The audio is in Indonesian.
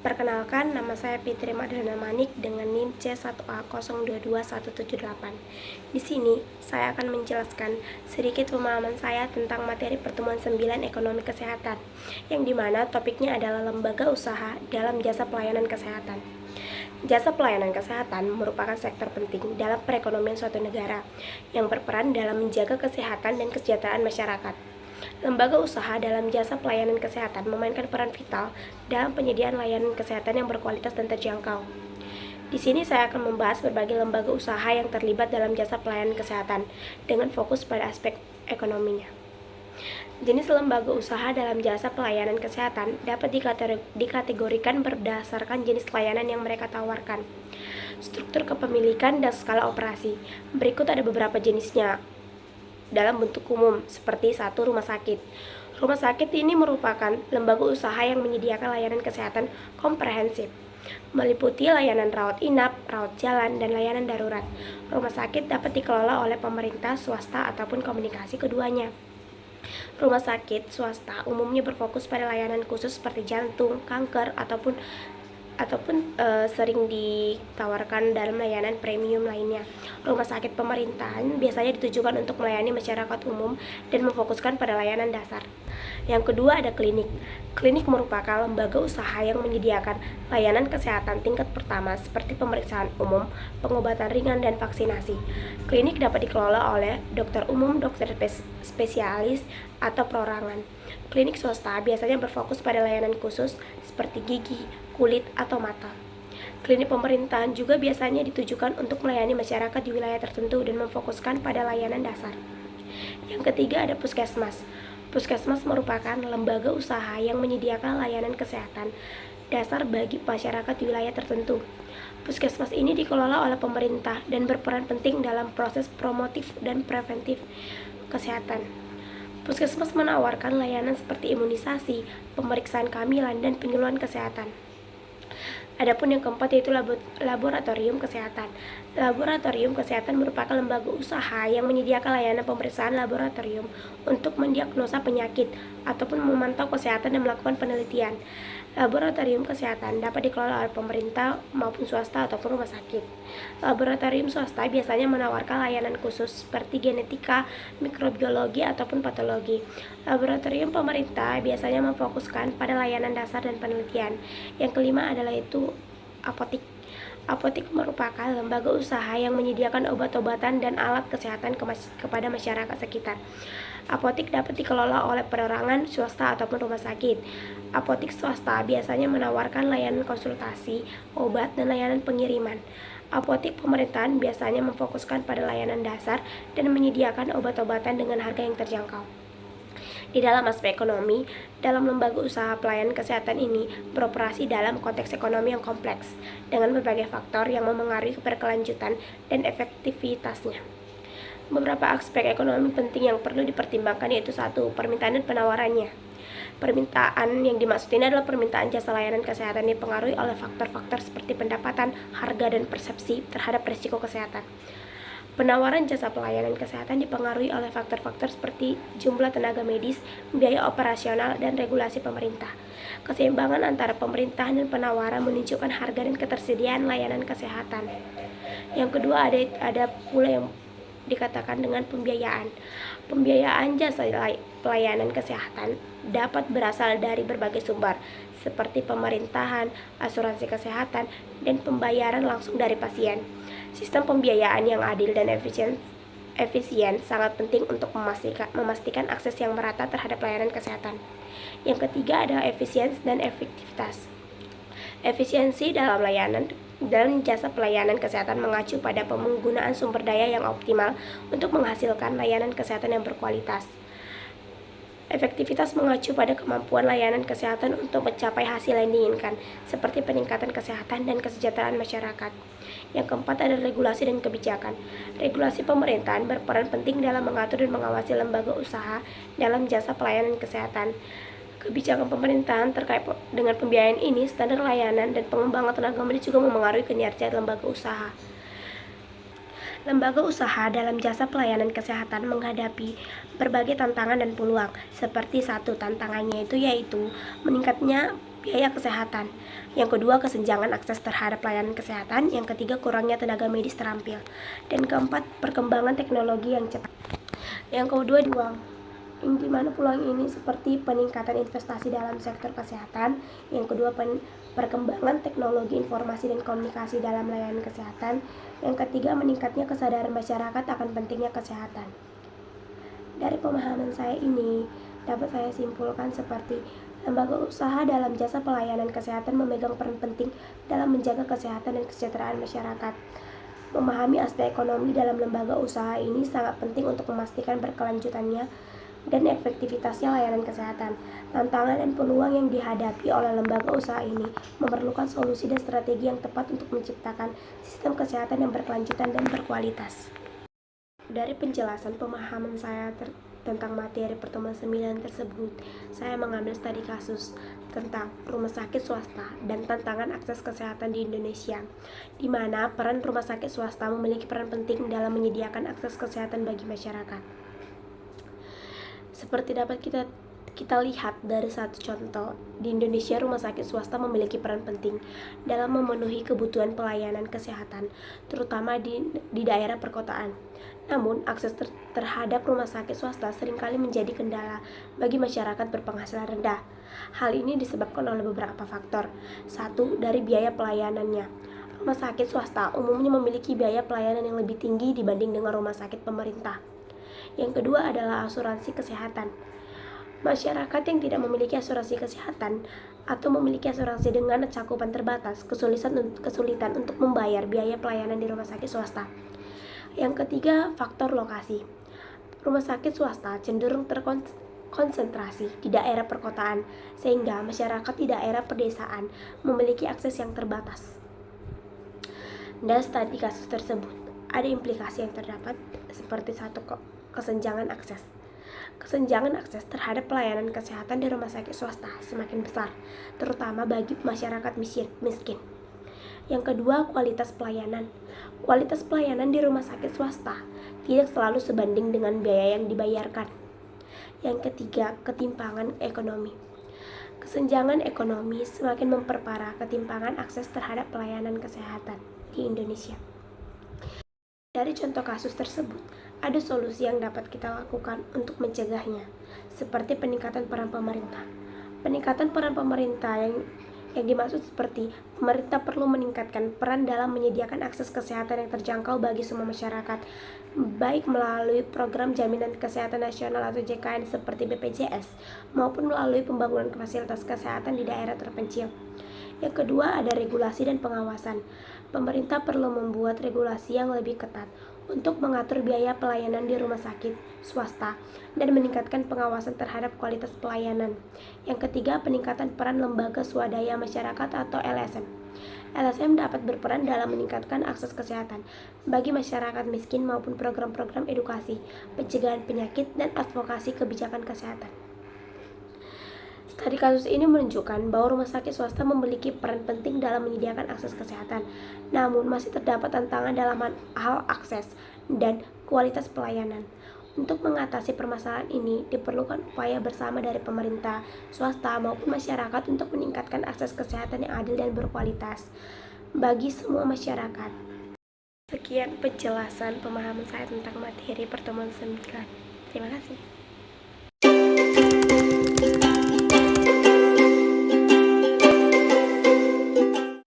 Perkenalkan, nama saya Fitri Madrina Manik dengan NIM C1A022178. Di sini, saya akan menjelaskan sedikit pemahaman saya tentang materi pertemuan 9 ekonomi kesehatan, yang dimana topiknya adalah lembaga usaha dalam jasa pelayanan kesehatan. Jasa pelayanan kesehatan merupakan sektor penting dalam perekonomian suatu negara yang berperan dalam menjaga kesehatan dan kesejahteraan masyarakat. Lembaga usaha dalam jasa pelayanan kesehatan memainkan peran vital dalam penyediaan layanan kesehatan yang berkualitas dan terjangkau. Di sini saya akan membahas berbagai lembaga usaha yang terlibat dalam jasa pelayanan kesehatan dengan fokus pada aspek ekonominya. Jenis lembaga usaha dalam jasa pelayanan kesehatan dapat dikategorikan berdasarkan jenis layanan yang mereka tawarkan, struktur kepemilikan, dan skala operasi. Berikut ada beberapa jenisnya dalam bentuk umum, seperti 1. Rumah sakit. Rumah sakit ini merupakan lembaga usaha yang menyediakan layanan kesehatan komprehensif, meliputi layanan rawat inap, rawat jalan, dan layanan darurat. Rumah sakit dapat dikelola oleh pemerintah, swasta, ataupun kombinasi keduanya. Rumah sakit swasta umumnya berfokus pada layanan khusus seperti jantung, kanker, ataupun sering ditawarkan dalam layanan premium lainnya. Rumah sakit pemerintahan biasanya ditujukan untuk melayani masyarakat umum dan memfokuskan pada layanan dasar. Yang kedua ada klinik. Klinik merupakan lembaga usaha yang menyediakan layanan kesehatan tingkat pertama seperti pemeriksaan umum, pengobatan ringan, dan vaksinasi. Klinik dapat dikelola oleh dokter umum, dokter spesialis, atau perorangan. Klinik swasta biasanya berfokus pada layanan khusus seperti gigi, kulit, atau mata. Klinik pemerintahan juga biasanya ditujukan untuk melayani masyarakat di wilayah tertentu dan memfokuskan pada layanan dasar. Yang ketiga ada puskesmas. Puskesmas merupakan lembaga usaha yang menyediakan layanan kesehatan dasar bagi masyarakat di wilayah tertentu. Puskesmas ini dikelola oleh pemerintah dan berperan penting dalam proses promotif dan preventif kesehatan. Puskesmas menawarkan layanan seperti imunisasi, pemeriksaan kehamilan, dan penyuluhan kesehatan. Adapun yang keempat yaitu laboratorium kesehatan. Laboratorium kesehatan merupakan lembaga usaha yang menyediakan layanan pemeriksaan laboratorium untuk mendiagnosa penyakit ataupun memantau kesehatan dan melakukan penelitian. Laboratorium kesehatan dapat dikelola oleh pemerintah maupun swasta ataupun rumah sakit. Laboratorium swasta biasanya menawarkan layanan khusus seperti genetika, mikrobiologi, ataupun patologi. Laboratorium pemerintah biasanya memfokuskan pada layanan dasar dan penelitian. Yang kelima adalah itu apotik. Apotik merupakan lembaga usaha yang menyediakan obat-obatan dan alat kesehatan kepada masyarakat sekitar. Apotik dapat dikelola oleh perorangan, swasta, ataupun rumah sakit. Apotik swasta biasanya menawarkan layanan konsultasi, obat, dan layanan pengiriman. Apotik pemerintahan biasanya memfokuskan pada layanan dasar dan menyediakan obat-obatan dengan harga yang terjangkau. Di dalam aspek ekonomi, dalam lembaga usaha pelayanan kesehatan ini beroperasi dalam konteks ekonomi yang kompleks dengan berbagai faktor yang memengaruhi berkelanjutan dan efektivitasnya. Beberapa aspek ekonomi penting yang perlu dipertimbangkan yaitu 1. Permintaan dan penawarannya. Permintaan yang dimaksud ini adalah permintaan jasa layanan kesehatan yang dipengaruhi oleh faktor-faktor seperti pendapatan, harga, dan persepsi terhadap risiko kesehatan. Penawaran jasa pelayanan kesehatan dipengaruhi oleh faktor-faktor seperti jumlah tenaga medis, biaya operasional, dan regulasi pemerintah. Keseimbangan antara pemerintahan dan penawaran menunjukkan harga dan ketersediaan layanan kesehatan. Yang kedua ada pula yang dikatakan dengan pembiayaan. Pembiayaan jasa pelayanan kesehatan dapat berasal dari berbagai sumber seperti pemerintahan, asuransi kesehatan, dan pembayaran langsung dari pasien. Sistem pembiayaan yang adil dan efisien sangat penting untuk memastikan akses yang merata terhadap layanan kesehatan. Yang ketiga ada efisiensi dan efektivitas. Efisiensi dalam layanan dan jasa pelayanan kesehatan mengacu pada penggunaan sumber daya yang optimal untuk menghasilkan layanan kesehatan yang berkualitas. Efektivitas mengacu pada kemampuan layanan kesehatan untuk mencapai hasil yang diinginkan, seperti peningkatan kesehatan dan kesejahteraan masyarakat. Yang keempat adalah regulasi dan kebijakan. Regulasi pemerintahan berperan penting dalam mengatur dan mengawasi lembaga usaha dalam jasa pelayanan kesehatan. Kebijakan pemerintahan terkait dengan pembiayaan ini, standar layanan, dan pengembangan tenaga medis juga memengaruhi kinerja lembaga usaha. Lembaga usaha dalam jasa pelayanan kesehatan menghadapi berbagai tantangan dan peluang. Seperti 1 tantangannya yaitu meningkatnya biaya kesehatan. Yang kedua, kesenjangan akses terhadap layanan kesehatan. Yang ketiga, kurangnya tenaga medis terampil. Dan keempat, perkembangan teknologi yang cepat. Yang kedua, peluang. Di mana peluang ini seperti peningkatan investasi dalam sektor kesehatan. Yang kedua, perkembangan teknologi informasi dan komunikasi dalam layanan kesehatan. Yang ketiga, meningkatnya kesadaran masyarakat akan pentingnya kesehatan. Dari pemahaman saya ini, dapat saya simpulkan seperti lembaga usaha dalam jasa pelayanan kesehatan memegang peran penting dalam menjaga kesehatan dan kesejahteraan masyarakat. Memahami aspek ekonomi dalam lembaga usaha ini sangat penting untuk memastikan berkelanjutannya dan efektivitasnya layanan kesehatan. Tantangan dan peluang yang dihadapi oleh lembaga usaha ini memerlukan solusi dan strategi yang tepat untuk menciptakan sistem kesehatan yang berkelanjutan dan berkualitas. Dari penjelasan pemahaman saya tentang materi pertemuan 9 tersebut, saya mengambil studi kasus tentang rumah sakit swasta dan tantangan akses kesehatan di Indonesia, di mana peran rumah sakit swasta memiliki peran penting dalam menyediakan akses kesehatan bagi masyarakat. Seperti dapat kita lihat dari satu contoh, di Indonesia rumah sakit swasta memiliki peran penting dalam memenuhi kebutuhan pelayanan kesehatan, terutama di daerah perkotaan. Namun, akses terhadap rumah sakit swasta seringkali menjadi kendala bagi masyarakat berpenghasilan rendah. Hal ini disebabkan oleh beberapa faktor. Satu, dari biaya pelayanannya. Rumah sakit swasta umumnya memiliki biaya pelayanan yang lebih tinggi dibanding dengan rumah sakit pemerintah. Yang kedua adalah asuransi kesehatan. Masyarakat yang tidak memiliki asuransi kesehatan atau memiliki asuransi dengan cakupan terbatas, kesulitan untuk membayar biaya pelayanan di rumah sakit swasta. Yang ketiga, faktor lokasi. Rumah sakit swasta cenderung terkonsentrasi di daerah perkotaan, sehingga masyarakat di daerah pedesaan memiliki akses yang terbatas. Dan studi kasus tersebut ada implikasi yang terdapat seperti satu kesenjangan akses. Kesenjangan akses terhadap pelayanan kesehatan di rumah sakit swasta semakin besar, terutama bagi masyarakat miskin. Yang kedua, kualitas pelayanan. Kualitas pelayanan di rumah sakit swasta tidak selalu sebanding dengan biaya yang dibayarkan. Yang ketiga, ketimpangan ekonomi. Kesenjangan ekonomi semakin memperparah ketimpangan akses terhadap pelayanan kesehatan di Indonesia. Dari contoh kasus tersebut, ada solusi yang dapat kita lakukan untuk mencegahnya, seperti peningkatan peran pemerintah. Peningkatan peran pemerintah yang dimaksud seperti pemerintah perlu meningkatkan peran dalam menyediakan akses kesehatan yang terjangkau bagi semua masyarakat, baik melalui program jaminan kesehatan nasional atau JKN seperti BPJS, maupun melalui pembangunan fasilitas kesehatan di daerah terpencil. Yang kedua, ada regulasi dan pengawasan. Pemerintah perlu membuat regulasi yang lebih ketat untuk mengatur biaya pelayanan di rumah sakit swasta dan meningkatkan pengawasan terhadap kualitas pelayanan. Yang ketiga, peningkatan peran lembaga swadaya masyarakat atau LSM. LSM dapat berperan dalam meningkatkan akses kesehatan bagi masyarakat miskin maupun program-program edukasi, pencegahan penyakit, dan advokasi kebijakan kesehatan. Studi kasus ini menunjukkan bahwa rumah sakit swasta memiliki peran penting dalam menyediakan akses kesehatan, namun masih terdapat tantangan dalam hal akses dan kualitas pelayanan. Untuk mengatasi permasalahan ini, diperlukan upaya bersama dari pemerintah, swasta, maupun masyarakat untuk meningkatkan akses kesehatan yang adil dan berkualitas bagi semua masyarakat. Sekian penjelasan pemahaman saya tentang materi pertemuan 9. Terima kasih.